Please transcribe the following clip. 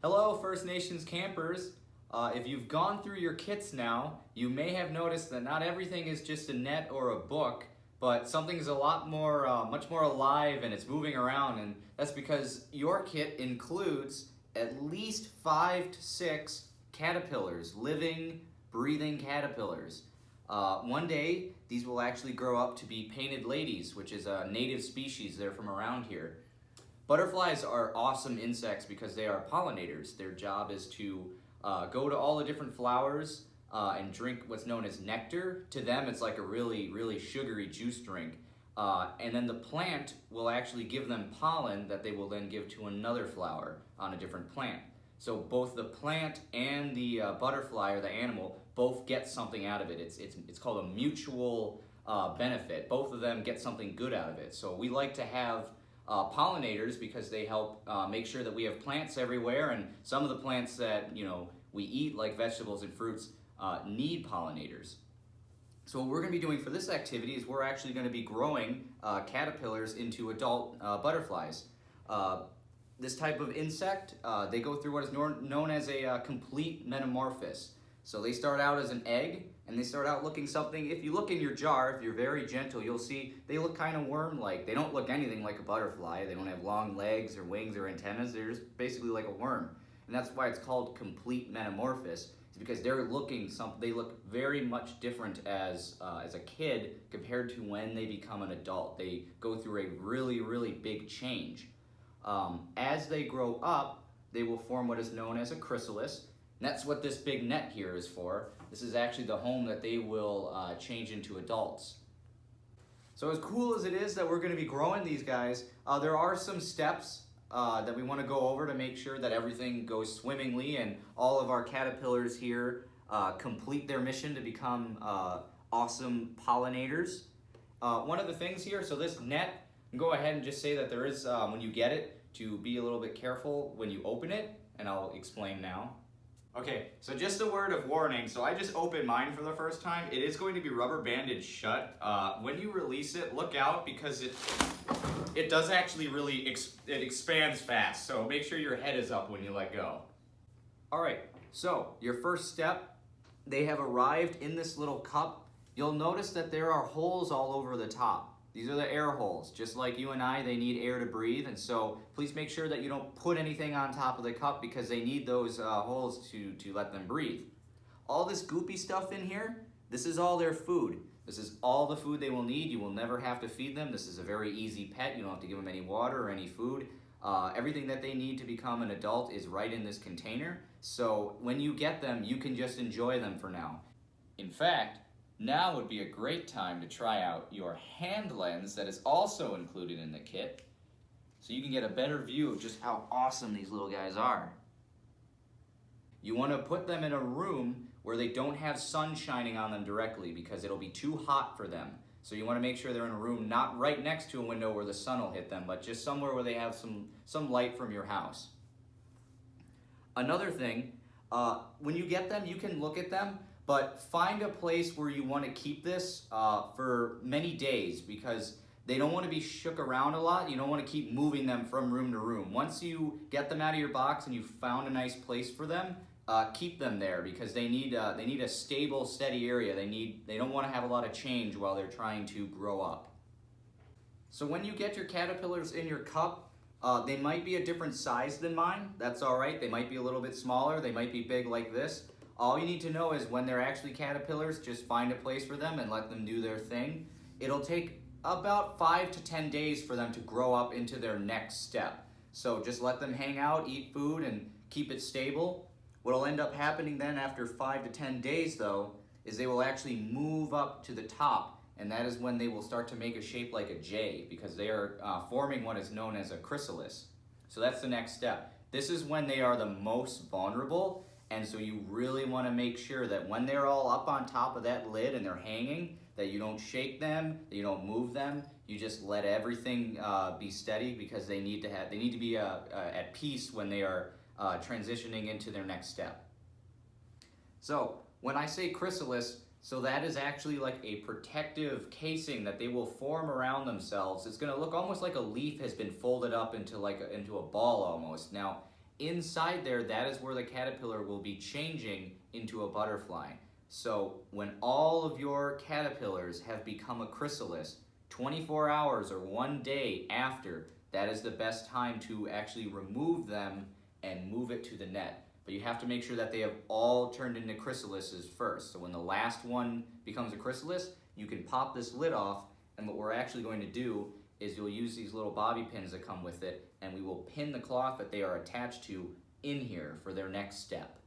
Hello, First Nations campers. If you've gone through your kits now, you may have noticed that not everything is just a net or a book, but something's a lot more, much more alive and it's moving around, and that's because your kit includes at least 5 to 6 caterpillars, living, breathing caterpillars. One day, these will actually grow up to be painted ladies, which is a native species. They're from around here. Butterflies are awesome insects because they are pollinators. Their job is to go to all the different flowers and drink what's known as nectar. To them, it's like a really, really sugary juice drink. And then the plant will actually give them pollen that they will then give to another flower on a different plant. So both the plant and the butterfly or the animal both get something out of it. It's called a mutual benefit. Both of them get something good out of it. So we like to have pollinators because they help make sure that we have plants everywhere, and some of the plants that we eat, like vegetables and fruits, need pollinators. So what we're going to be doing for this activity is we're actually going to be growing caterpillars into adult butterflies. This type of insect, they go through what is known as a complete metamorphosis. So they start out as an egg, and they start out looking something. If you look in your jar, if you're very gentle, you'll see they look kind of worm-like. They don't look anything like a butterfly. They don't have long legs or wings or antennas. They're just basically like a worm. And that's why it's called complete metamorphosis. It's because they look very much different as a kid compared to when they become an adult. They go through a really, really big change. As they grow up, they will form what is known as a chrysalis. And that's what this big net here is for. This is actually the home that they will change into adults. So as cool as it is that we're going to be growing these guys, there are some steps that we want to go over to make sure that everything goes swimmingly and all of our caterpillars here complete their mission to become awesome pollinators. One of the things here, so this net, go ahead and just say that there is, when you get it, to be a little bit careful when you open it, and I'll explain now. Okay, so just a word of warning. So I just opened mine for the first time. It is going to be rubber banded shut. When you release it, look out because it does actually really, it expands fast. So make sure your head is up when you let go. All right, so your first step, they have arrived in this little cup. You'll notice that there are holes all over the top. These are the air holes. Just like you and I, they need air to breathe, and so please make sure that you don't put anything on top of the cup because they need those holes to let them breathe. All this goopy stuff in here, this is all their food. This is all the food they will need. You will never have to feed them. This is a very easy pet. You don't have to give them any water or any food. Everything that they need to become an adult is right in this container. So when you get them, you can just enjoy them for now. In fact, now would be a great time to try out your hand lens that is also included in the kit, so you can get a better view of just how awesome these little guys are. You want to put them in a room where they don't have sun shining on them directly because it'll be too hot for them. So you want to make sure they're in a room not right next to a window where the sun will hit them, but just somewhere where they have some light from your house. Another thing, when you get them, you can look at them, but find a place where you want to keep this for many days because they don't want to be shook around a lot. You don't want to keep moving them from room to room. Once you get them out of your box and you've found a nice place for them, keep them there because they need a stable, steady area. They don't want to have a lot of change while they're trying to grow up. So when you get your caterpillars in your cup, they might be a different size than mine. That's all right. They might be a little bit smaller. They might be big like this. All you need to know is when they're actually caterpillars, just find a place for them and let them do their thing. It'll take about 5 to 10 days for them to grow up into their next step. So just let them hang out, eat food, and keep it stable. What'll end up happening then after 5 to 10 days though, is they will actually move up to the top, and that is when they will start to make a shape like a J because they are forming what is known as a chrysalis. So that's the next step. This is when they are the most vulnerable. And so you really want to make sure that when they're all up on top of that lid and they're hanging, that you don't shake them, that you don't move them. You just let everything be steady because they need to be at peace when they are transitioning into their next step. So when I say chrysalis, so that is actually like a protective casing that they will form around themselves. It's going to look almost like a leaf has been folded up into a ball almost. Now, inside there, that is where the caterpillar will be changing into a butterfly. So when all of your caterpillars have become a chrysalis, 24 hours or 1 day after, that is the best time to actually remove them and move it to the net. But you have to make sure that they have all turned into chrysalises first. So when the last one becomes a chrysalis, you can pop this lid off, and what we're actually going to do is you'll use these little bobby pins that come with it, and we will pin the cloth that they are attached to in here for their next step.